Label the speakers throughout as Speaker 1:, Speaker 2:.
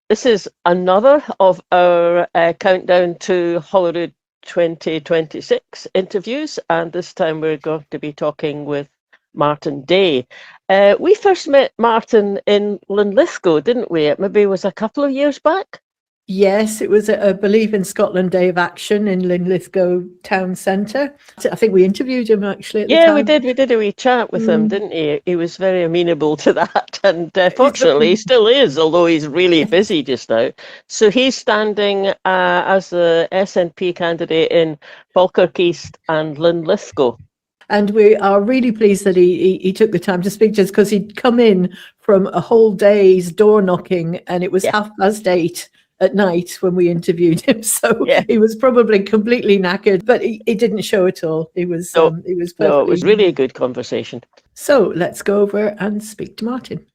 Speaker 1: This is another of our countdown to Holyrood 2026 interviews, and this time we're going to be talking with Martyn Day. We first met Martyn in Linlithgow, didn't we? It maybe was a couple of years back.
Speaker 2: Yes, it was a Believe in Scotland Day of Action in Linlithgow Town Centre. I think we interviewed him actually at the time.
Speaker 1: We did. We did a wee chat with him, didn't he? He was very amenable to that, and fortunately he still is, although he's really busy just now. So he's standing as the SNP candidate in Falkirk East and Linlithgow.
Speaker 2: And we are really pleased that he took the time to speak to us, because he'd come in from a whole day's door knocking, and it was 8:30 at night when we interviewed him. So he was probably completely knackered, but he didn't show at all. He was perfect.
Speaker 1: No, it was really a good conversation.
Speaker 2: So let's go over and speak to Martyn.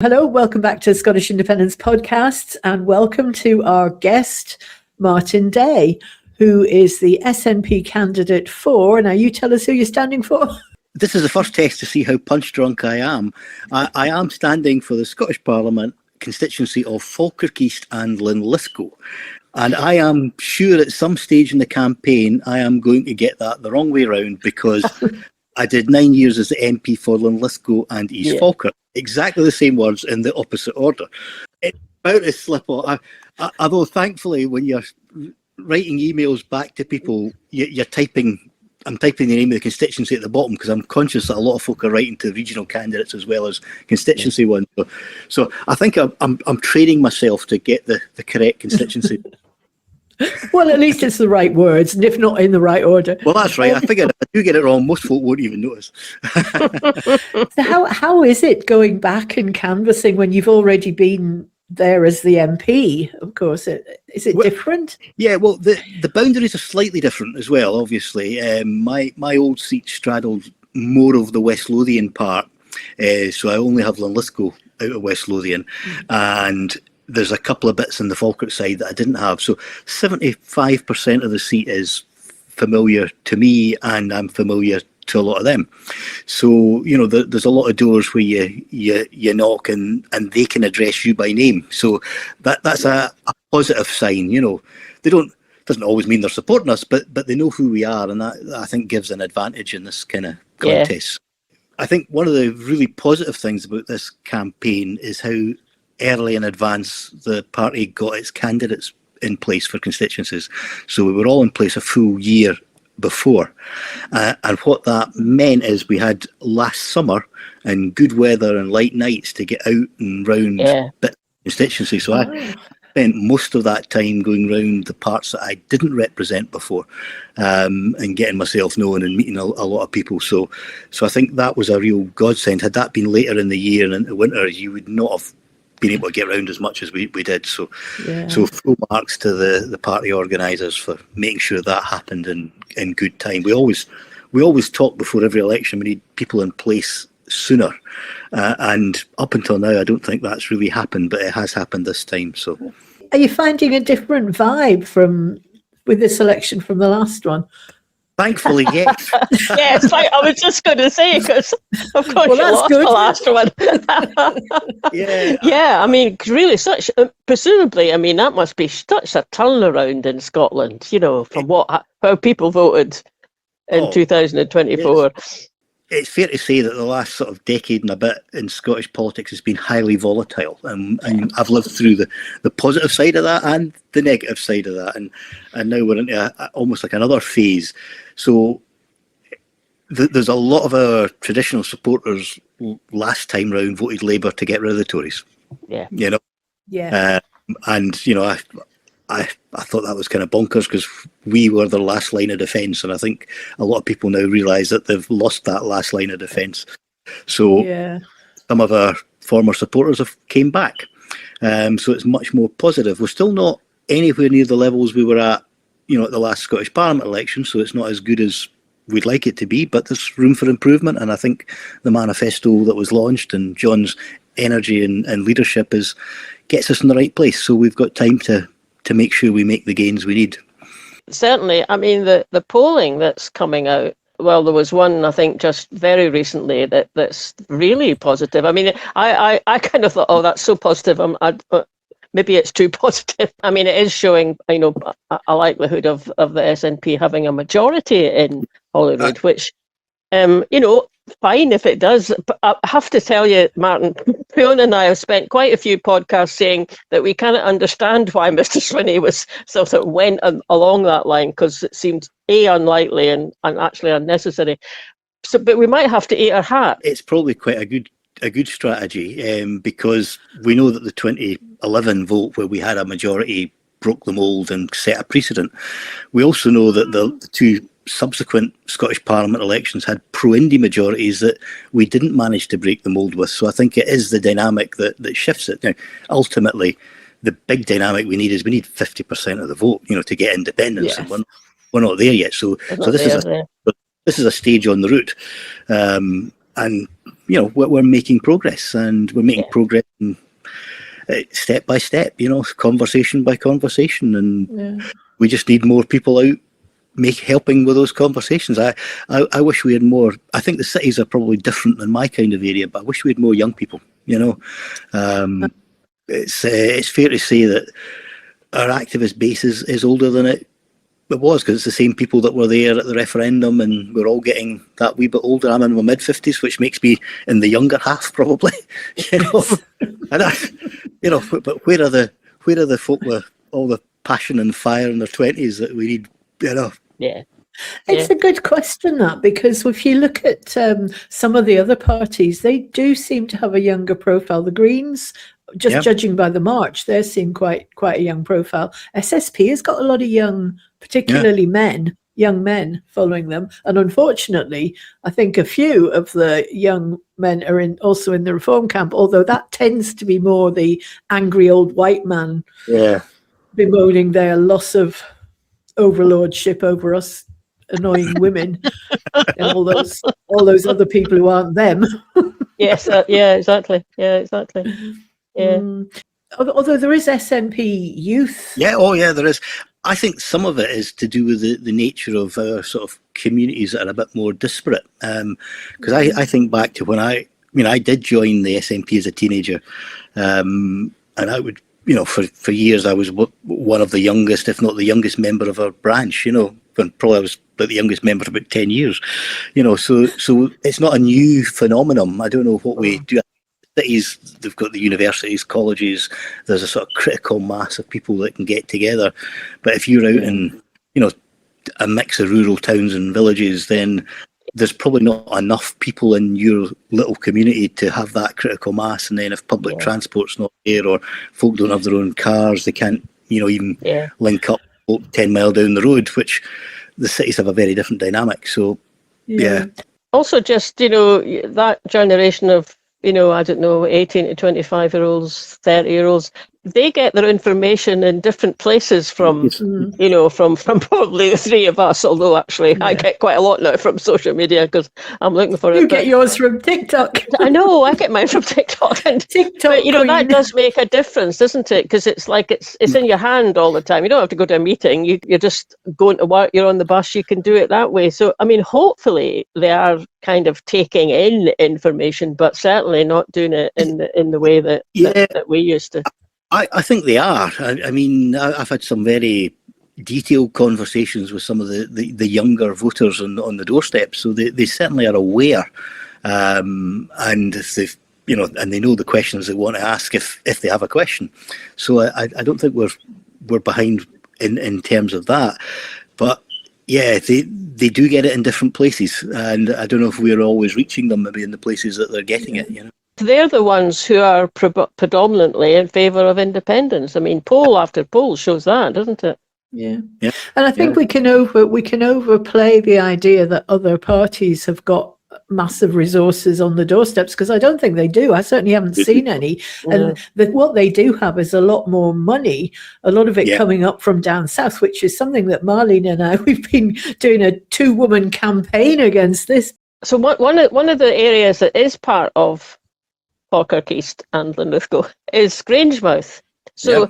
Speaker 2: Hello, welcome back to Scottish Independence Podcasts, and welcome to our guest, Martyn Day, who is the SNP candidate for, now you tell us who you're standing for.
Speaker 3: This is the first test to see how punch drunk I am. I am standing for the Scottish Parliament constituency of Falkirk East and Linlithgow. And I am sure at some stage in the campaign I am going to get that the wrong way round, because I did 9 years as the MP for Linlithgow and East Falkirk. Exactly the same words in the opposite order. It's about to slip off. Although thankfully when you're writing emails back to people, I'm typing the name of the constituency at the bottom, because I'm conscious that a lot of folk are writing to regional candidates as well as constituency ones. So I think I'm training myself to get the correct constituency.
Speaker 2: Well, at least it's the right words, and if not in the right order.
Speaker 3: Well, that's right. I figured if I do get it wrong, most folk won't even notice.
Speaker 2: So how is it going back and canvassing when you've already been there as the MP? Of course, is it different?
Speaker 3: Yeah, well, the boundaries are slightly different as well, obviously. My old seat straddled more of the West Lothian part, so I only have Linlithgow out of West Lothian, and there's a couple of bits in the Falkirk side that I didn't have. So 75% of the seat is familiar to me, and I'm familiar to a lot of them. So, there's a lot of doors where you knock and they can address you by name. So that's a positive sign. Doesn't always mean they're supporting us, but they know who we are, and that I think gives an advantage in this kind of contest. I think one of the really positive things about this campaign is how early in advance the party got its candidates in place for constituencies. So we were all in place a full year before, and what that meant is we had last summer and good weather and light nights to get out and round bit constituency. So I spent most of that time going round the parts that I didn't represent before, and getting myself known and meeting a lot of people. So I think that was a real godsend. Had that been later in the year and in the winter, you would not have been able to get around as much as we did. So full marks to the party organisers for making sure that happened in good time. We always talk before every election, we need people in place sooner, and up until now I don't think that's really happened, but it has happened this time. So
Speaker 2: are you finding a different vibe with this election from the last one?
Speaker 3: Thankfully, yes.
Speaker 1: Yes, I was just going to say, because of course you lost the last one. Yeah. I mean, really, presumably, I mean, that must be such a turnaround in Scotland. From how people voted in 2024.
Speaker 3: Yes. It's fair to say that the last sort of decade and a bit in Scottish politics has been highly volatile, and I've lived through the positive side of that and the negative side of that, and now we're into almost like another phase. So there's a lot of our traditional supporters last time round voted Labour to get rid of the Tories.
Speaker 1: Yeah.
Speaker 3: I thought that was kind of bonkers, because we were their last line of defence, and I think a lot of people now realise that they've lost that last line of defence. So some of our former supporters have came back, so it's much more positive. We're still not anywhere near the levels we were at, at the last Scottish Parliament election, so it's not as good as we'd like it to be, but there's room for improvement, and I think the manifesto that was launched and John's energy and leadership gets us in the right place. So we've got time to make sure we make the gains we need.
Speaker 1: Certainly. I mean, the polling that's coming out, well, there was one, I think, just very recently that's really positive. I mean, I kind of thought, oh, that's so positive. maybe it's too positive. I mean, it is showing, a likelihood of the SNP having a majority in Holyrood, which, fine if it does. But I have to tell you, Martyn, Fiona and I have spent quite a few podcasts saying that we cannot understand why Mr. Swinney was sort of went along that line, because it seemed unlikely and actually unnecessary. So, but we might have to eat our hat.
Speaker 3: It's probably quite a good strategy, because we know that the 2011 vote, where we had a majority, broke the mould and set a precedent. We also know that the two subsequent Scottish Parliament elections had pro-Indie majorities that we didn't manage to break the mould with. So I think it is the dynamic that shifts it. Now, ultimately, the big dynamic we need 50% of the vote, to get independence, and we're not there yet. So this is a stage on the route, and we're making progress, and we're making progress step by step, conversation by conversation, and we just need more people out helping with those conversations. I wish we had more. I think the cities are probably different than my kind of area, but I wish we had more young people. It's fair to say that our activist base is older than it was, because it's the same people that were there at the referendum, and we're all getting that wee bit older. I'm in my mid-50s, which makes me in the younger half, probably. And but where are the folk with all the passion and fire in their 20s that we need?
Speaker 1: Yeah.
Speaker 2: It's a good question, that, because if you look at some of the other parties, they do seem to have a younger profile. The Greens, judging by the march, they seem quite a young profile. SSP has got a lot of young, particularly young men following them. And unfortunately, I think a few of the young men are also in the Reform camp, although that tends to be more the angry old white man bemoaning their loss of overlordship over us annoying women and all those other people who aren't them.
Speaker 1: Yes, exactly.
Speaker 2: Although there is SNP youth.
Speaker 3: There is. I think some of it is to do with the nature of our sort of communities that are a bit more disparate. Because I think back to when I did join the SNP as a teenager, and I would, for years I was one of the youngest, if not the youngest member of our branch, when probably I was the youngest member for about 10 years, so it's not a new phenomenon. I don't know what we do. Cities, they've got the universities, colleges, there's a sort of critical mass of people that can get together. But if you're out in, a mix of rural towns and villages, then there's probably not enough people in your little community to have that critical mass. And then if public transport's not there, or folk don't have their own cars, they can't, even link up 10 mile down the road, which the cities have a very different dynamic. So,
Speaker 1: Also, just, that generation of, 18 to 25-year-olds, 30-year-olds, they get their information in different places from, from probably the three of us, although actually I get quite a lot now from social media because I'm looking for it.
Speaker 2: You get yours from TikTok.
Speaker 1: I know, I get mine from TikTok. But, that does make a difference, doesn't it? Because it's like it's in your hand all the time. You don't have to go to a meeting. You're just going to work, you're on the bus, you can do it that way. So, I mean, hopefully they are kind of taking in information, but certainly not doing it in the way that we used to.
Speaker 3: I think they are. I mean, I've had some very detailed conversations with some of the younger voters on the doorstep, so they certainly are aware, and if they've, and they know the questions they want to ask if they have a question. So I don't think we're behind in terms of that, but yeah, they do get it in different places, and I don't know if we're always reaching them maybe in the places that they're getting it.
Speaker 1: They're the ones who are predominantly in favour of independence. I mean, poll after poll shows that, doesn't it?
Speaker 2: Yeah. And I think we can overplay the idea that other parties have got massive resources on the doorsteps, because I don't think they do. I certainly haven't seen any. And what they do have is a lot more money, a lot of it coming up from down south, which is something that Marlene and I, we've been doing a 2-woman campaign against this.
Speaker 1: So one of the areas that is part of Falkirk East and Linlithgow is Grangemouth. So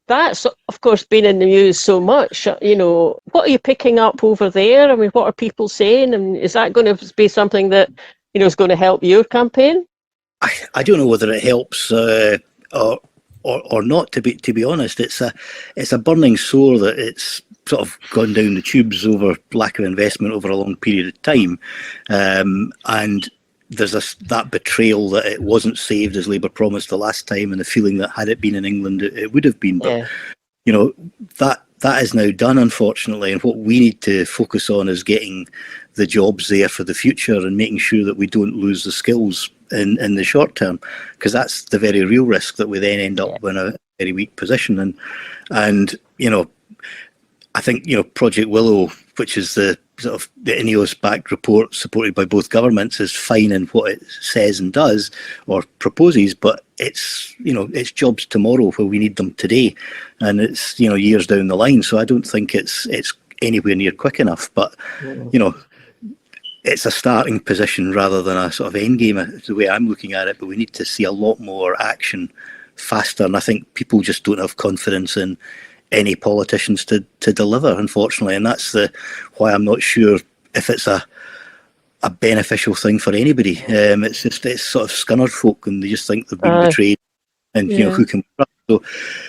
Speaker 1: that's, of course, been in the news so much. What are you picking up over there? I mean, what are people saying? And is that going to be something that, is going to help your campaign?
Speaker 3: I don't know whether it helps or or not. To be honest, it's a burning sore that it's sort of gone down the tubes over lack of investment over a long period of time, and there's that betrayal that it wasn't saved as Labour promised the last time, and the feeling that had it been in England, it would have been. But that is now done, unfortunately, and what we need to focus on is getting the jobs there for the future and making sure that we don't lose the skills in the short term, because that's the very real risk, that we then end up in a very weak position. And I think Project Willow, which is the sort of the INEOS-backed report supported by both governments, is fine in what it says and does or proposes, but it's jobs tomorrow where we need them today, and it's years down the line. So I don't think it's anywhere near quick enough. But it's a starting position rather than a sort of end game, the way I'm looking at it. But we need to see a lot more action faster, and I think people just don't have confidence in any politicians to deliver, unfortunately, and that's why I'm not sure if it's a beneficial thing for anybody. It's sort of scunnered folk, and they just think they've been betrayed, and who can trust.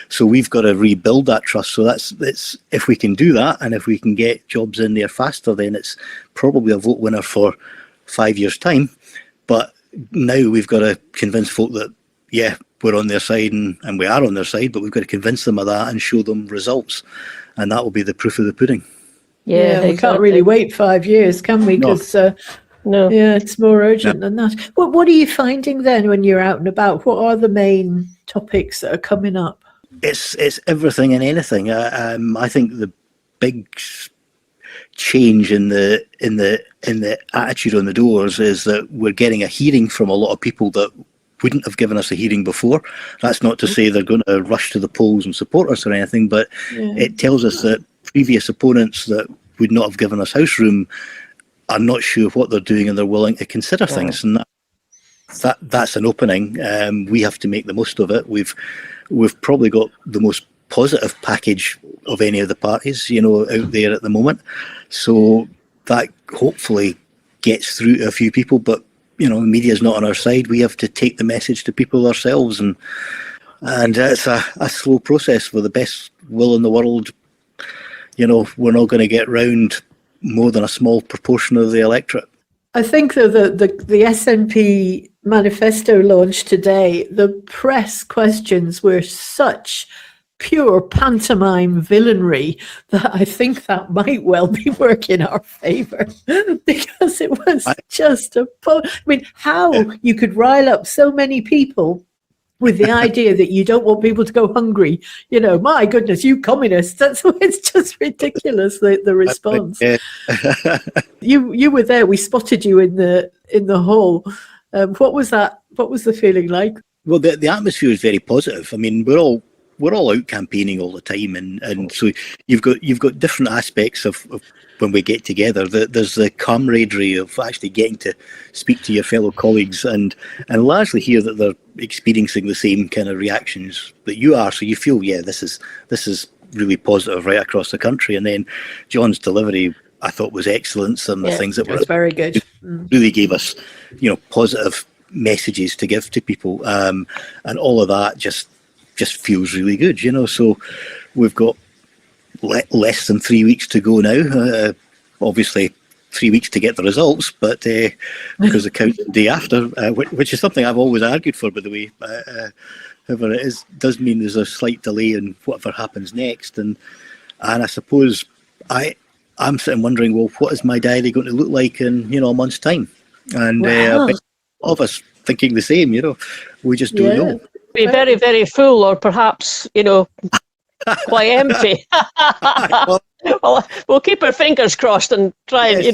Speaker 3: So we've got to rebuild that trust. So that's if we can do that, and if we can get jobs in there faster, then it's probably a vote winner for 5 years' time. But now we've got to convince folk that we're on their side, and we are on their side, but we've got to convince them of that and show them results, and that will be the proof of the pudding.
Speaker 2: We can't really wait 5 years, can we? Because
Speaker 1: no.
Speaker 2: It's more urgent than that. What are you finding then when you're out and about? What are the main topics that are coming up?
Speaker 3: It's everything and anything. I think the big change in the attitude on the doors is that we're getting a hearing from a lot of people that wouldn't have given us a hearing before. That's not to say they're going to rush to the polls and support us or anything, but it tells us that previous opponents that would not have given us house room are not sure what they're doing, and they're willing to consider things, and that's an opening. We have to make the most of it. We've probably got the most positive package of any of the parties out there at the moment, so that hopefully gets through to a few people. But the media's not on our side. We have to take the message to people ourselves, and it's a slow process. With the best will in the world, we're not going to get round more than a small proportion of the electorate.
Speaker 2: I think that the SNP manifesto launched today, the press questions were such pure pantomime villainy that I think that might well be work in our favour, because it was just how you could rile up so many people with the idea that you don't want people to go hungry. My goodness, you communists! It's just ridiculous, the response. You were there. We spotted you in the hall. What was that? What was the feeling like?
Speaker 3: Well, the atmosphere is very positive. I mean, we're all out campaigning all the time, and so you've got different aspects of when we get together. There's the camaraderie of actually getting to speak to your fellow colleagues and largely hear that they're experiencing the same kind of reactions that you are. So you feel, this is really positive right across the country. And then John's delivery, I thought, was excellent. Some of the things that were
Speaker 2: very good
Speaker 3: really gave us, positive messages to give to people, and all of that just feels really good, So we've got less than 3 weeks to go now. Obviously 3 weeks to get the results, but because the count the day after, which is something I've always argued for, by the way. However, it does mean there's a slight delay in whatever happens next, and I suppose I'm sitting wondering, well, what is my diary going to look like in a month's time? And all of us thinking the same, we just don't know.
Speaker 1: Be very, very full, or perhaps quite empty. Well, we'll keep our fingers crossed and try and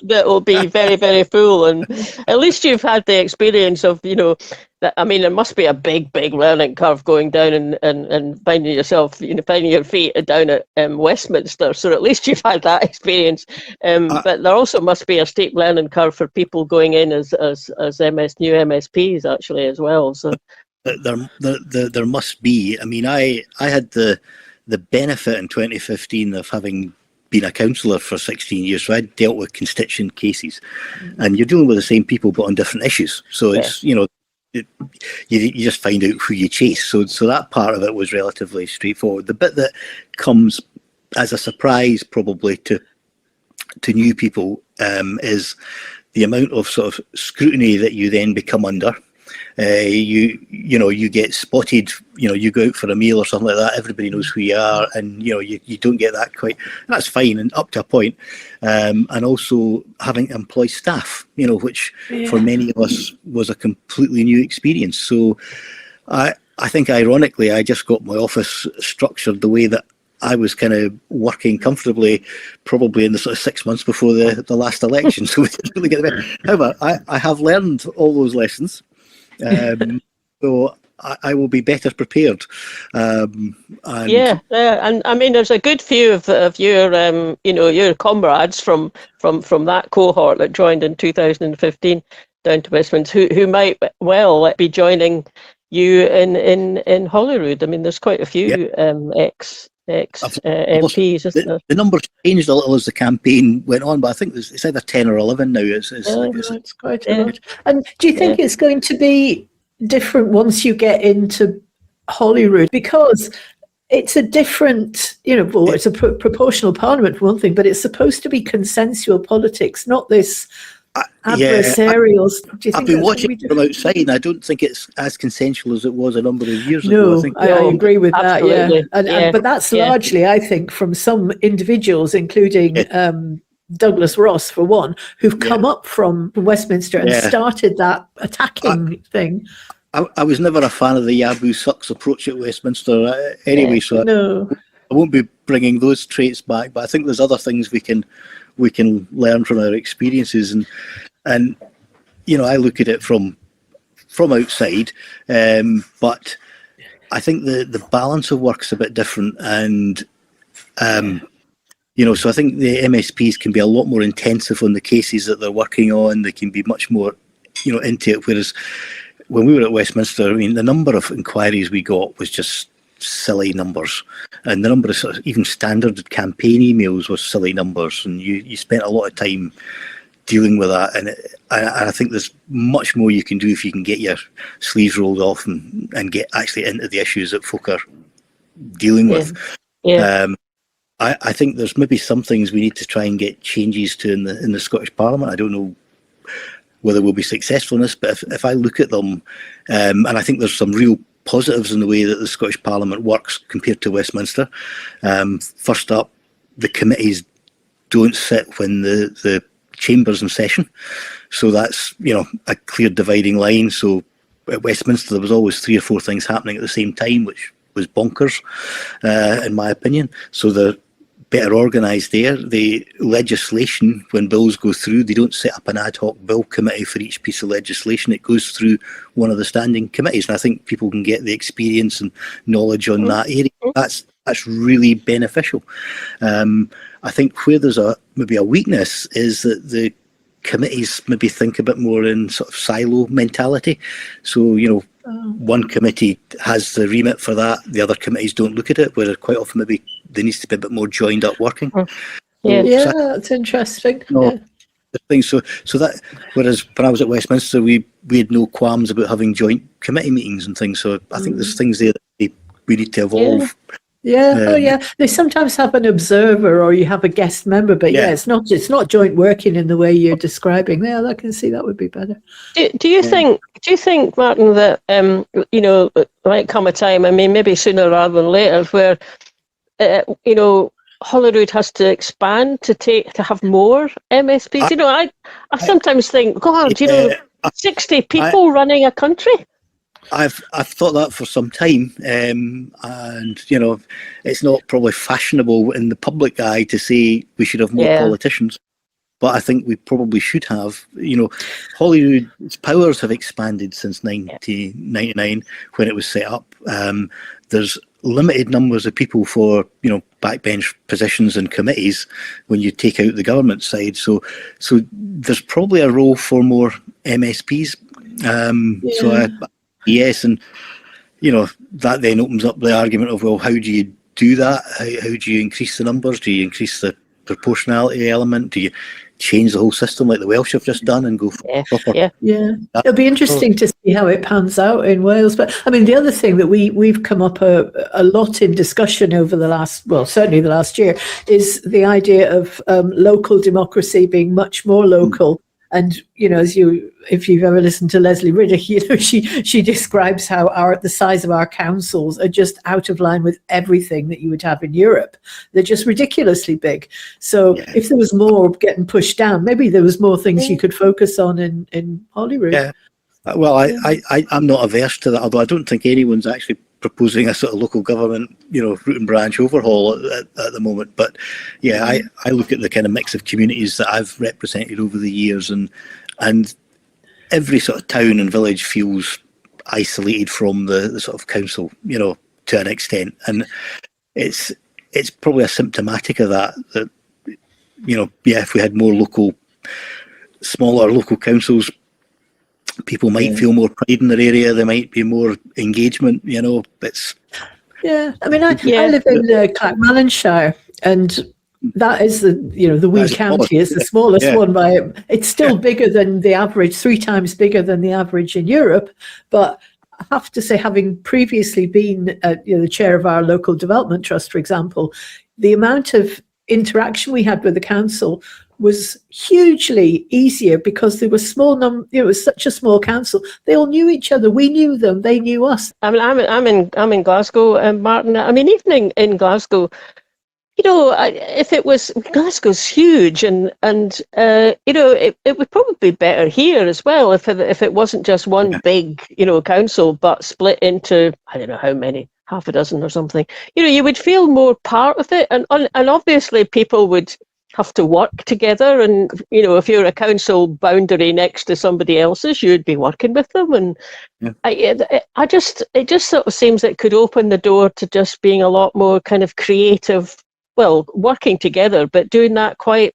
Speaker 1: that will be very, very full. And at least you've had the experience of that. I mean, it must be a big learning curve going down and finding yourself finding your feet down at Westminster. So at least you've had that experience. But there also must be a steep learning curve for people going in as new MSPs actually as well. So
Speaker 3: there must be. I mean, I had the benefit in 2015 of having been a councillor for 16 years, so I dealt with constituent cases, and you're dealing with the same people but on different issues. So it's you just find out who you chase. So that part of it was relatively straightforward. The bit that comes as a surprise probably to new people is the amount of sort of scrutiny that you then become under. You get spotted, you go out for a meal or something like that, everybody knows who you are, and you don't get that quite. That's fine, and up to a point. And also having to employ staff, which for many of us was a completely new experience. So I think ironically I just got my office structured the way that I was kind of working comfortably probably in the sort of 6 months before the last election. So we didn't really get the bit. However, I have learned all those lessons. So I will be better prepared. And
Speaker 1: I mean, there's a good few of your, your comrades from that cohort that joined in 2015 down to Westminster, who might well be joining you in Holyrood. I mean, there's quite a few ex MPs, isn't there?
Speaker 3: The numbers changed a little as the campaign went on, but I think it's either 10 or 11 now.
Speaker 2: It's quite a lot. And do you think it's going to be different once you get into Holyrood? Because it's a different, it's a proportional parliament for one thing, but it's supposed to be consensual politics, not this adversarial. Do you think
Speaker 3: I've been watching it from outside, and I don't think it's as consensual as it was a number of years ago.
Speaker 2: I agree with
Speaker 1: absolutely.
Speaker 2: that. But that's largely, I think, from some individuals, including Douglas Ross, for one, who've come up from Westminster and started that attacking thing.
Speaker 3: I was never a fan of the Yaboo Sucks approach at Westminster anyway, so I won't be bringing those traits back. But I think there's other things we can learn from our experiences, and I look at it from outside, but I think the balance of work's a bit different, and so I think the MSPs can be a lot more intensive on the cases that they're working on. They can be much more into it, whereas when we were at Westminster, I mean, the number of inquiries we got was just silly numbers, and the number of sort of even standard campaign emails was silly numbers, and you spent a lot of time dealing with that, and I think there's much more you can do if you can get your sleeves rolled off and get actually into the issues that folk are dealing with. I think there's maybe some things we need to try and get changes to in the Scottish Parliament. I don't know whether we'll be successful in this, but if I look at them, and I think there's some real positives in the way that the Scottish Parliament works compared to Westminster. First up, the committees don't sit when the chamber's in session, so that's a clear dividing line. So at Westminster there was always 3 or 4 things happening at the same time, which was bonkers in my opinion. So they're better organised there. The legislation, when bills go through, they don't set up an ad hoc bill committee for each piece of legislation. It goes through one of the standing committees, and I think people can get the experience and knowledge on that area. That's really beneficial. I think where there's maybe a weakness is that the committees maybe think a bit more in sort of silo mentality. So one committee has the remit for that, the other committees don't look at it, where quite often maybe there needs to be a bit more joined up working.
Speaker 2: That's interesting.
Speaker 3: So that, whereas when I was at Westminster, we had no qualms about having joint committee meetings and things. So I think there's things there that we need to evolve.
Speaker 2: They sometimes have an observer, or you have a guest member, but it's not joint working in the way you're describing. I can see that would be better.
Speaker 1: Do you think, Martyn, that might come a time, I mean, maybe sooner rather than later, where Holyrood has to expand to have more MSPs? I sometimes think, God, 60 people running a country.
Speaker 3: I've thought that for some time, and it's not probably fashionable in the public eye to say we should have more politicians, but I think we probably should have. Holyrood's powers have expanded since 1999 when it was set up. There's limited numbers of people for backbench positions and committees when you take out the government side. So there's probably a role for more MSPs. Yes, and that then opens up the argument of, well, how do you do that? How do you increase the numbers? Do you increase the proportionality element? Do you change the whole system like the Welsh have just done and go for proper?
Speaker 2: Yeah. It'll be interesting to see how it pans out in Wales. But I mean, the other thing that we've come up a lot in discussion over the last, well, certainly the last year, is the idea of local democracy being much more local. And, you know, if you've ever listened to Leslie Riddick, you know, she describes how the size of our councils are just out of line with everything that you would have in Europe. They're just ridiculously big. So if there was more getting pushed down, maybe there was more things you could focus on in Holyrood.
Speaker 3: Yeah. Well, I'm not averse to that, although I don't think anyone's actually proposing a sort of local government, you know, root and branch overhaul at the moment. But yeah, I look at the kind of mix of communities that I've represented over the years, and every sort of town and village feels isolated from the sort of council, you know, to an extent. And it's probably a symptomatic of that, you know, if we had more smaller local councils, people might feel more pride in their area. There might be more engagement. You know,
Speaker 2: I mean, I live in Clackmannanshire, and that is the wee county is the smallest one by. It's still bigger than the average, 3 times bigger than the average in Europe. But I have to say, having previously been the chair of our local development trust, for example, the amount of interaction we had with the council was hugely easier because there was it was such a small council. They all knew each other. We knew them. They knew us.
Speaker 1: I mean, I'm in Glasgow, Martyn. I mean, even in Glasgow, you know, if it was, Glasgow's huge, and you know, it would probably be better here as well if it wasn't just one big, you know, council, but split into, I don't know how many, half a dozen or something. You know, you would feel more part of it, and obviously people would have to work together, and you know, if you're a council boundary next to somebody else's, you'd be working with them, and it just sort of seems it could open the door to just being a lot more kind of creative, well, working together, but doing that quite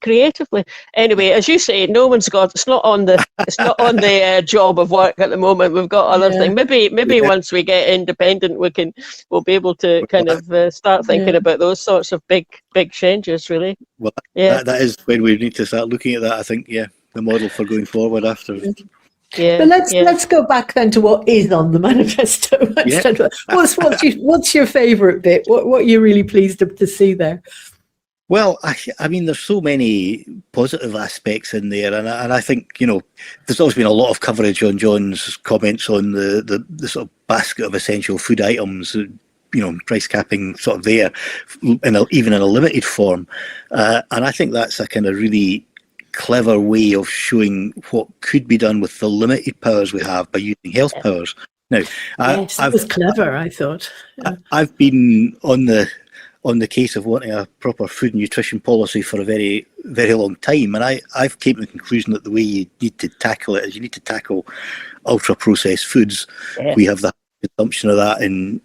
Speaker 1: creatively. Anyway, as you say, no one's got, it's not on the job of work at the moment. We've got other things. Maybe once we get independent, we'll be able to kind of start thinking about those sorts of big changes, really.
Speaker 3: Well, that is when we need to start looking at that. I think, the model for going forward after.
Speaker 2: Yeah, but let's go back then to what is on the manifesto. What's your favourite bit? What are you really pleased to see there?
Speaker 3: Well, I mean, there's so many positive aspects in there, and I think, you know, there's always been a lot of coverage on John's comments on the sort of basket of essential food items, you know, price capping sort of there, even in a limited form, and I think that's a kind of really clever way of showing what could be done with the limited powers we have by using health powers. Now,
Speaker 2: that was clever, I thought.
Speaker 3: I've been on the case of wanting a proper food and nutrition policy for a very, very long time, and I've came to the conclusion that the way you need to tackle it is you need to tackle ultra processed foods. We have the consumption of that in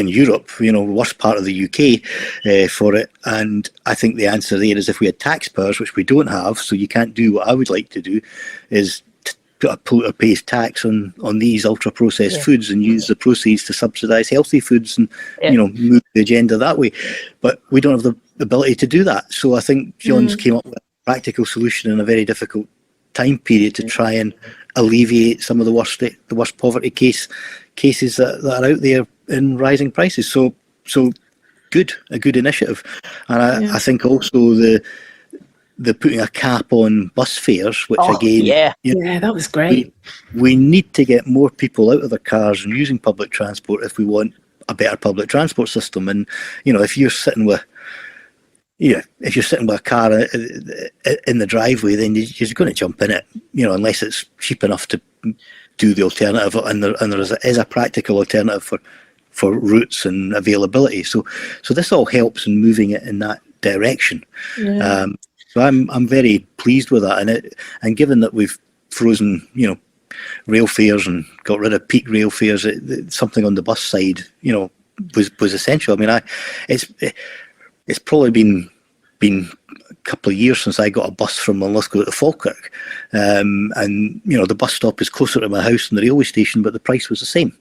Speaker 3: Europe, you know, worst part of the UK for it. And I think the answer there is if we had tax powers, which we don't have, so you can't do what I would like to do, is put a polluter pays tax on these ultra processed foods and use the proceeds to subsidise healthy foods and you know, move the agenda that way. But we don't have the ability to do that. So I think John's came up with a practical solution in a very difficult time period to try and alleviate some of the worst poverty cases that are out there in rising prices. So a good initiative. And I think also the putting a cap on bus fares, which again,
Speaker 2: that was great.
Speaker 3: We need to get more people out of their cars and using public transport if we want a better public transport system. And you know, if you're sitting with a car in the driveway, then you're going to jump in it, you know, unless it's cheap enough to do the alternative, and there is a practical alternative for routes and availability. So this all helps in moving it in that direction. So I'm very pleased with that, and given that we've frozen, you know, rail fares and got rid of peak rail fares, something on the bus side, you know, was essential. I mean, it's probably been a couple of years since I got a bus from Linlithgow to Falkirk, and you know, the bus stop is closer to my house than the railway station, but the price was the same.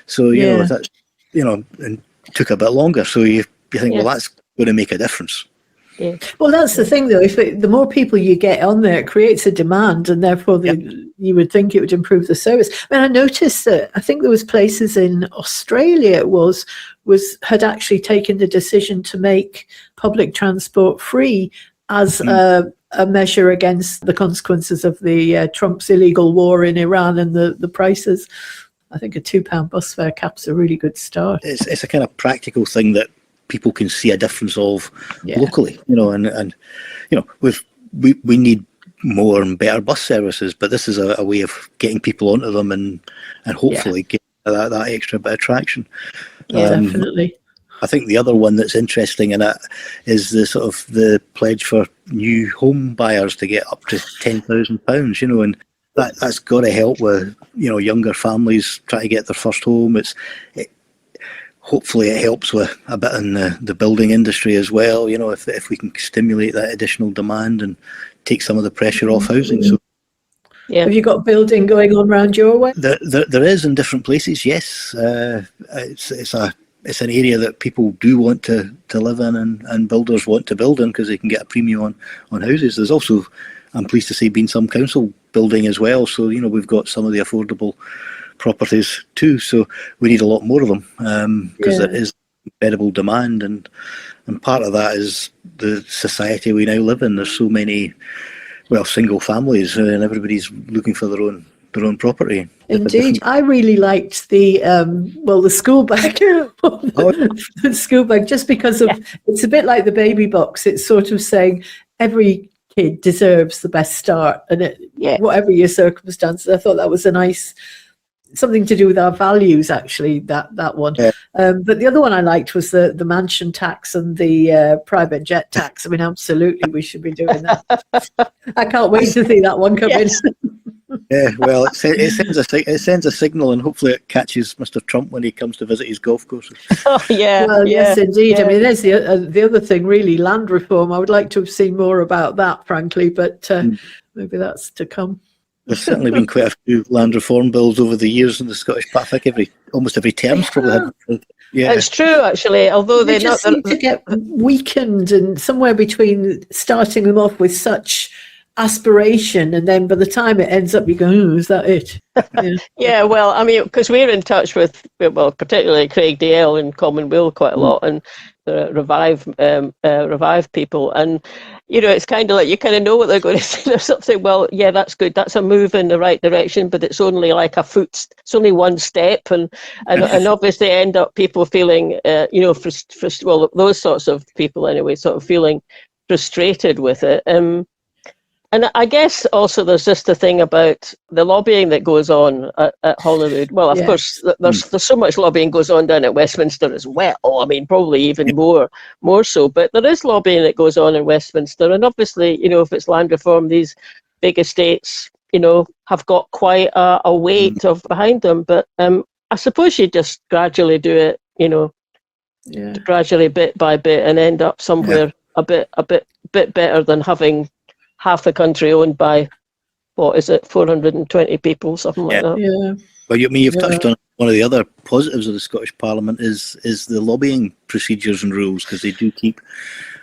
Speaker 3: So you know, that's, you know, and took a bit longer. So you think, well, that's going to make a difference.
Speaker 1: Yeah.
Speaker 2: Well, that's the thing, though. The more people you get on there, it creates a demand, and therefore you would think it would improve the service. I mean, I noticed that I think there was places in Australia had actually taken the decision to make public transport free as a measure against the consequences of the Trump's illegal war in Iran and the prices. I think a £2 bus fare cap's a really good start.
Speaker 3: It's a kind of practical thing that people can see a difference of locally, and we need more and better bus services, but this is a way of getting people onto them and hopefully get that extra bit of traction.
Speaker 2: Yeah, definitely.
Speaker 3: I think the other one that's interesting in it is the pledge for new home buyers to get up to £10,000, and that's got to help with younger families trying to get their first home. Hopefully it helps with a bit in the building industry as well, if we can stimulate that additional demand and take some of the pressure off housing. So,
Speaker 2: have you got building going on around your way?
Speaker 3: There is in different places, yes. It's an area that people do want to live in, and builders want to build in because they can get a premium on houses. There's also, I'm pleased to say, been some council building as well. So, we've got some of the affordable properties too, so we need a lot more of them because there is incredible demand, and part of that is the society we now live in. There's so many single families, and everybody's looking for their own property.
Speaker 2: Indeed, I really liked the school bag, the school bag, just because of it's a bit like the baby box. It's sort of saying every kid deserves the best start, and whatever your circumstances. I thought that was a nice. Something to do with our values, actually, that one. But the other one I liked was the mansion tax and the private jet tax. I mean, absolutely, we should be doing that. I can't wait to see that one come in.
Speaker 3: Yeah, well, it sends a signal, and hopefully it catches Mr. Trump when he comes to visit his golf courses.
Speaker 1: Oh, yeah.
Speaker 2: Well, yes, indeed. Yeah. I mean, there's the other thing, really, land reform. I would like to have seen more about that, frankly, but maybe that's to come.
Speaker 3: There's certainly been quite a few land reform bills over the years in the Scottish Parliament. I think almost every term's probably had. Yeah,
Speaker 1: it's true actually. Although
Speaker 2: they just seem to get weakened, and somewhere between starting them off with such aspiration, and then by the time it ends up, you go, "Oh, is that it?"
Speaker 1: Yeah. Well, I mean, because we're in touch with particularly Craig DL and Commonweal quite a lot, and the revive people, and it's kind of like you kind of know what they're going to say. There's something. Well, yeah, that's good. That's a move in the right direction, but it's only like it's only one step, and obviously end up people feeling, those sorts of people anyway, sort of feeling frustrated with it. And I guess also there's just the thing about the lobbying that goes on at Holyrood. Well, of course, there's so much lobbying goes on down at Westminster as well. I mean, probably even more so. But there is lobbying that goes on in Westminster. And obviously, if it's land reform, these big estates, have got quite a weight behind them. But I suppose you just gradually do it, gradually bit by bit, and end up somewhere a bit better than having half the country owned by, 420 people, something like that.
Speaker 2: Yeah.
Speaker 3: Well, you've touched on one of the other positives of the Scottish Parliament is the lobbying procedures and rules, because they do keep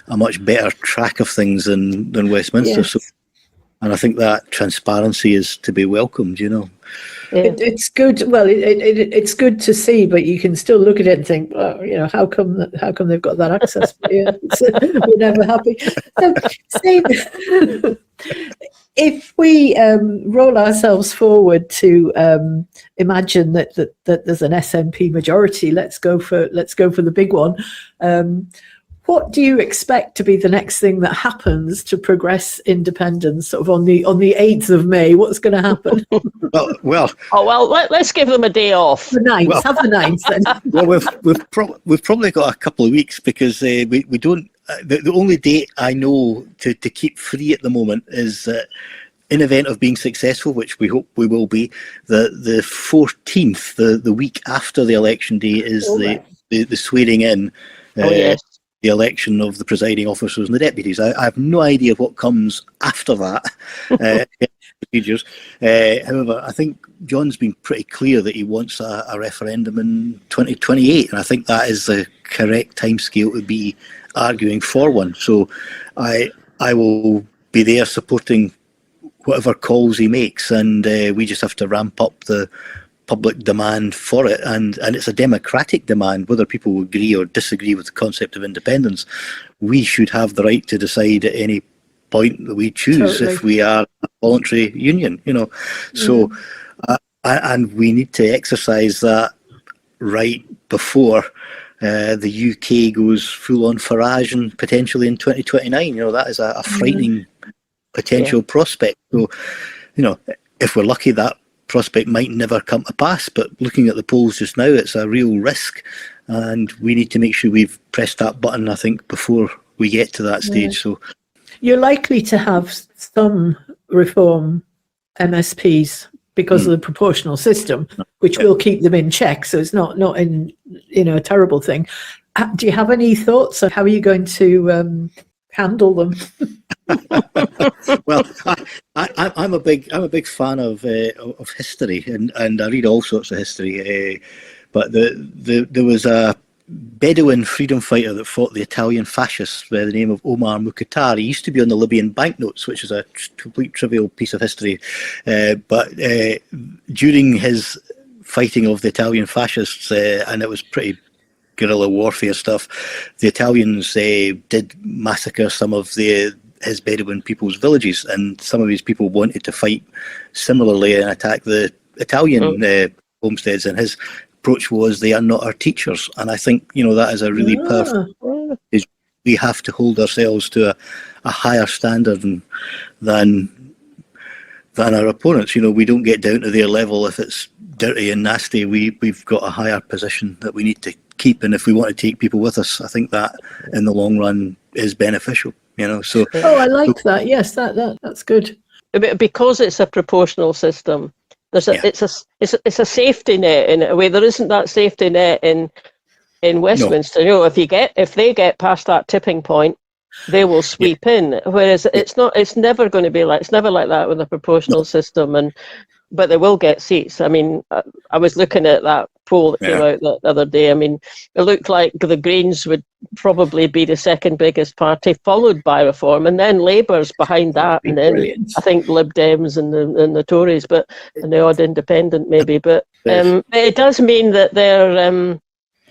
Speaker 3: a much better track of things than Westminster.
Speaker 2: Yes.
Speaker 3: So, and I think that transparency is to be welcomed.
Speaker 2: It's good. Well, it's good to see, but you can still look at it and think, well, how come they've got that access? We're never happy. If we roll ourselves forward to imagine that there's an SNP majority, let's go for the big one. What do you expect to be the next thing that happens to progress independence sort of on the 8th of May? What's going to happen?
Speaker 1: Let's give them a day off.
Speaker 2: The 9th, have the 9th then.
Speaker 3: Well, we've probably got a couple of weeks, because we don't. The only date I know to keep free at the moment is in event of being successful, which we hope we will be. The 14th, the week after the election day, is the swearing in. The election of the presiding officers and the deputies. I have no idea what comes after that procedures. However, I think John's been pretty clear that he wants a referendum in 2028, and I think that is the correct timescale to be arguing for one. So I will be there supporting whatever calls he makes, and we just have to ramp up the public demand for it, and it's a democratic demand, whether people agree or disagree with the concept of independence. We should have the right to decide at any point that we choose. Totally. If we are a voluntary union, so and we need to exercise that right before the UK goes full on Farage and potentially in 2029. That is a frightening potential prospect. So if we're lucky, that prospect might never come to pass, but looking at the polls just now, it's a real risk, and we need to make sure we've pressed that button, I think, before we get to that stage. So
Speaker 2: you're likely to have some reform MSPs because of the proportional system, which will keep them in check, so it's not in a terrible thing. Do you have any thoughts on how are you going to handle them?
Speaker 3: Well, I'm a big fan of history, and I read all sorts of history. But there was a Bedouin freedom fighter that fought the Italian fascists by the name of Omar Mukhtar. He used to be on the Libyan banknotes, which is a complete trivial piece of history. But during his fighting of the Italian fascists, and it was pretty guerrilla warfare stuff, the Italians did massacre some of his Bedouin people's villages, and some of his people wanted to fight similarly and attack the Italian homesteads, and his approach was, they are not our teachers. And I think that is a really powerful. We have to hold ourselves to a higher standard than our opponents. We don't get down to their level if it's dirty and nasty. We've got a higher position that we need to keep, and if we want to take people with us, I think that in the long run is beneficial. So
Speaker 2: I like that. Yes, that's good.
Speaker 1: Because it's a proportional system. It's a safety net in a way. There isn't that safety net in Westminster. No. If they get past that tipping point, they will sweep in. Whereas it's never going to be like that with a proportional system. But they will get seats. I mean, I was looking at that poll that came out the other day. I mean, it looked like the Greens would probably be the second biggest party, followed by Reform, and then Labour's behind that, and then I think Lib Dems and the Tories, and the odd independent maybe. But it does mean that they're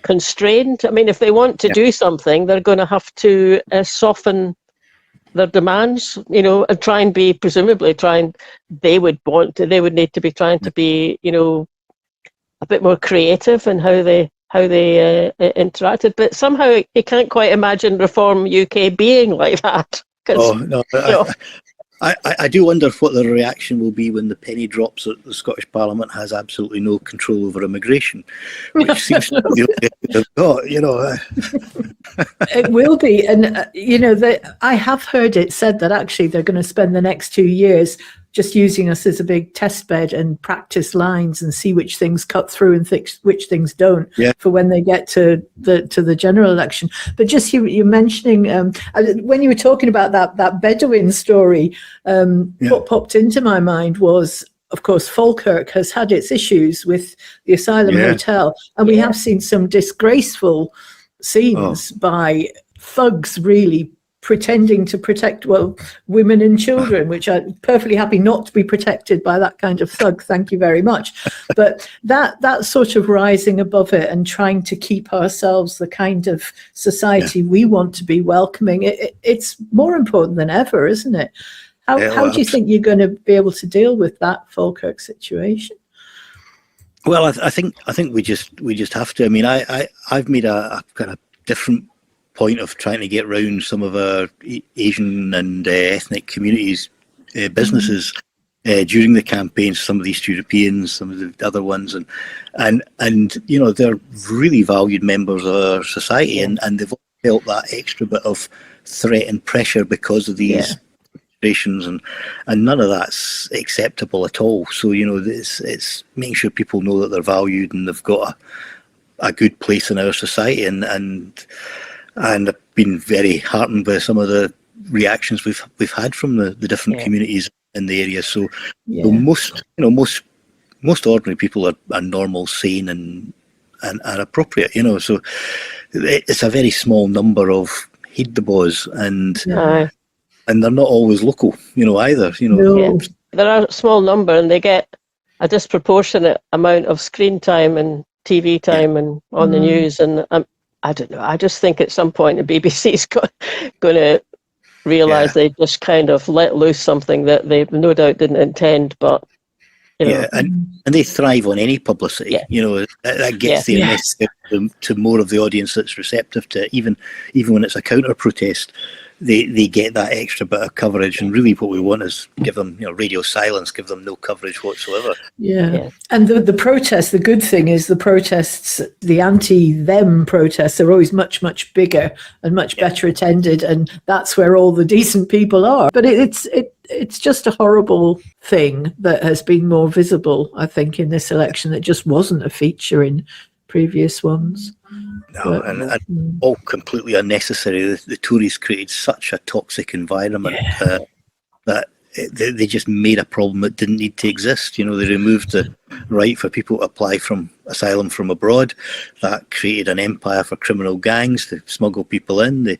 Speaker 1: constrained. I mean, if they want to do something, they're going to have to soften their demands, and they would need to be trying to be, a bit more creative in how they interacted. But somehow you can't quite imagine Reform UK being like that.
Speaker 3: I do wonder what the reaction will be when the penny drops that the Scottish Parliament has absolutely no control over immigration, which seems to be what they've got,
Speaker 2: It will be. And, I have heard it said that actually they're going to spend the next 2 years just using us as a big test bed and practice lines and see which things cut through and which things don't for when they get to the general election. But just you mentioning when you were talking about that Bedouin story, what popped into my mind was, of course, Falkirk has had its issues with the asylum hotel, and we have seen some disgraceful scenes by thugs really pretending to protect women and children, which are perfectly happy not to be protected by that kind of thug, thank you very much. But that sort of rising above it and trying to keep ourselves the kind of society we want to be welcoming, it's more important than ever, isn't it? How do you think you're going to be able to deal with that Falkirk situation?
Speaker 3: Well, I think we just have to. I mean, I've made a kind of different point of trying to get round some of our Asian and ethnic communities' businesses during the campaign. Some of the East Europeans, some of the other ones, and they're really valued members of our society, and they've all felt that extra bit of threat and pressure because of these demonstrations, and none of that's acceptable at all. So it's making sure people know that they're valued and they've got a good place in our society, and I've been very heartened by some of the reactions we've had from the different communities in the area. So most ordinary people are normal, sane, and appropriate. So it's a very small number of heed the boys, and
Speaker 1: Aye.
Speaker 3: and they're not always local, either.
Speaker 2: No.
Speaker 1: There are a small number, and they get a disproportionate amount of screen time and TV time and on the news. And I don't know. I just think at some point the BBC's going to realise they just kind of let loose something that they no doubt didn't intend, but.
Speaker 3: And they thrive on any publicity. That gets their message to more of the audience that's receptive to it. Even when it's a counter protest, they get that extra bit of coverage. And really, what we want is give them radio silence, give them no coverage whatsoever.
Speaker 2: And the protests. The good thing is the protests, the anti-them protests, are always much, much bigger and much better attended, and that's where all the decent people are. But it's just a horrible thing that has been more visible, I think, in this election that just wasn't a feature in previous ones.
Speaker 3: No, and all completely unnecessary. The Tories created such a toxic environment that they just made a problem that didn't need to exist. They removed the right for people to apply for asylum from abroad. That created an empire for criminal gangs to smuggle people in.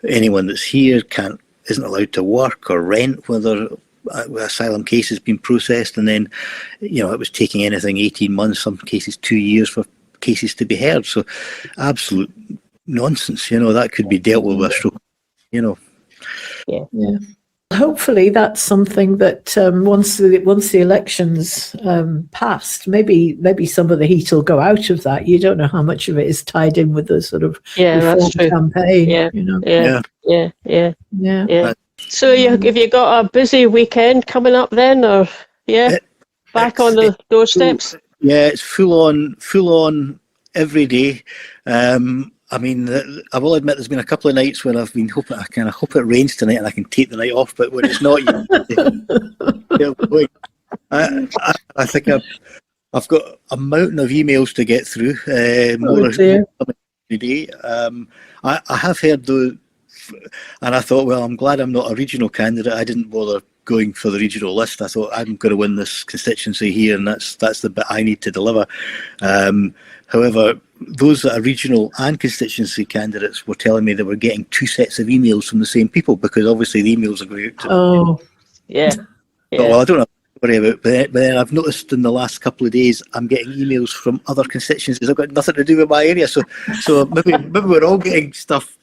Speaker 3: Anyone that's here isn't allowed to work or rent whether asylum case has been processed, and then it was taking anything 18 months, some cases 2 years for cases to be heard. So absolute nonsense. That could be dealt with a stroke.
Speaker 2: Hopefully that's something that once the elections passed, maybe some of the heat will go out of that. You don't know how much of it is tied in with the sort of reform campaign. So
Speaker 1: have you got a busy weekend coming up then, or back on the doorsteps?
Speaker 3: It's full on every day. I mean, I will admit there's been a couple of nights when I've been hoping, I kind of hope it rains tonight and I can take the night off, but when it's not, I think I've got a mountain of emails to get through, more every day. I have heard though, and I thought, well, I'm glad I'm not a regional candidate. I didn't bother going for the regional list. I thought I'm going to win this constituency here, and that's the bit I need to deliver. However, those that are regional and constituency candidates were telling me they were getting 2 sets of emails from the same people, because obviously the emails are going out to well, I don't know what to worry about, but then I've noticed in the last couple of days I'm getting emails from other constituencies. I've got nothing to do with my area, so maybe we're all getting stuff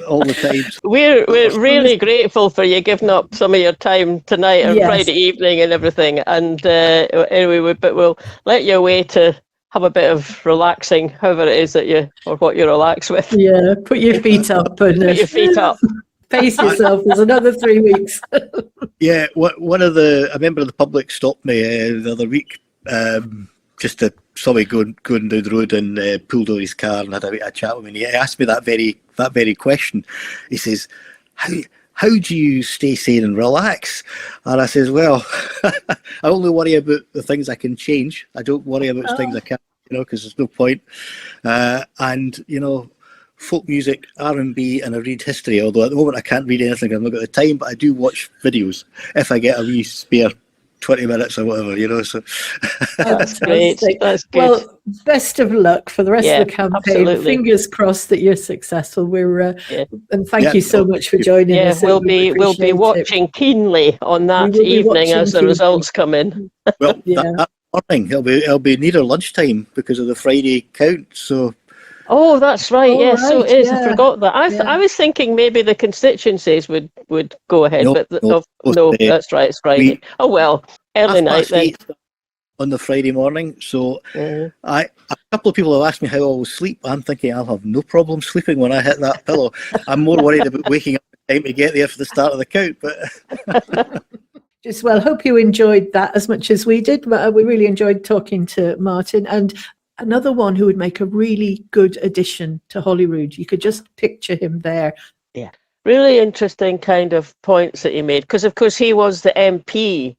Speaker 3: all the time.
Speaker 1: We're really grateful for you giving up some of your time tonight and Friday evening and everything. And anyway, but we'll let you away to have a bit of relaxing, however it is that what you relax with.
Speaker 2: Yeah, put your feet up and
Speaker 1: put your feet up.
Speaker 2: Pace yourself. There's another 3 weeks.
Speaker 3: A member of the public stopped me the other week, just to saw me going down the road, and pulled over his car and had a chat with me. And he asked me that very question. He says, "How do you stay sane and relax?" And I says, "Well, I only worry about the things I can change. I don't worry about things I can't, because there's no point." Folk music, R&B, and I read history. Although at the moment I can't read anything, I've not got the time. But I do watch videos if I get a wee spare 20 minutes or whatever, so.
Speaker 1: That's great. That's good.
Speaker 2: Well, best of luck for the rest of the campaign.
Speaker 1: Absolutely.
Speaker 2: Fingers crossed that you're successful. And thank you so much for joining us.
Speaker 1: We'll be watching keenly on that evening as the results come in.
Speaker 3: Well, that morning it'll be nearer lunchtime because of the Friday count, so.
Speaker 1: Oh, that's right. So it is. I forgot that. I was thinking maybe the constituencies would go ahead, but no, that's right. It's Friday. Early night then.
Speaker 3: On the Friday morning. So a couple of people have asked me how I will sleep. I'm thinking I'll have no problem sleeping when I hit that pillow. I'm more worried about waking up in time to get there for the start of the count. But
Speaker 2: hope you enjoyed that as much as we did. We really enjoyed talking to Martyn, and another one who would make a really good addition to Holyrood. You could just picture him there.
Speaker 1: Yeah, really interesting kind of points that he made, because of course he was the MP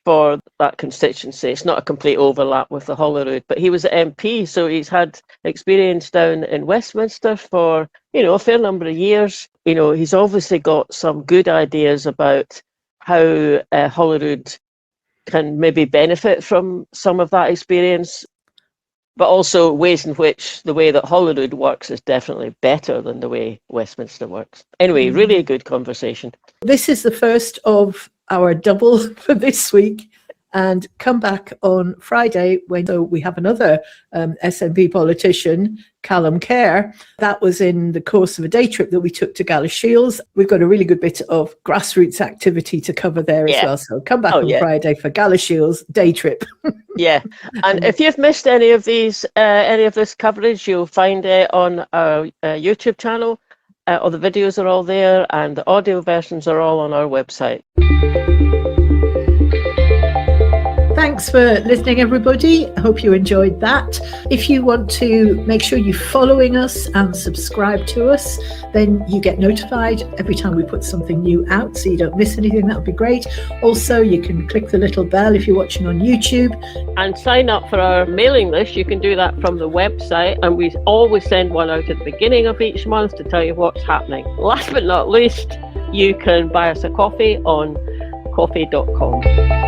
Speaker 1: for that constituency. It's not a complete overlap with the Holyrood, but he was the MP, so he's had experience down in Westminster for a fair number of years. He's obviously got some good ideas about how Holyrood can maybe benefit from some of that experience. but also ways in which the way that Holyrood works is definitely better than the way Westminster works. Anyway, really a good conversation.
Speaker 2: This is the first of our double for this week. And come back on Friday when we have another SNP politician, Callum Kerr. That was in the course of a day trip that we took to Galashiels. We've got a really good bit of grassroots activity to cover there as well. So come back on Friday for Galashiels day trip.
Speaker 1: Yeah, and if you've missed any of this coverage, you'll find it on our YouTube channel. All the videos are all there, and the audio versions are all on our website.
Speaker 2: Thanks for listening, everybody. I hope you enjoyed that. If you want to make sure you're following us and subscribe to us, then you get notified every time we put something new out, so you don't miss anything. That would be great. Also, you can click the little bell if you're watching on YouTube.
Speaker 1: And sign up for our mailing list. You can do that from the website, and we always send one out at the beginning of each month to tell you what's happening. Last but not least, you can buy us a coffee on coffee.com.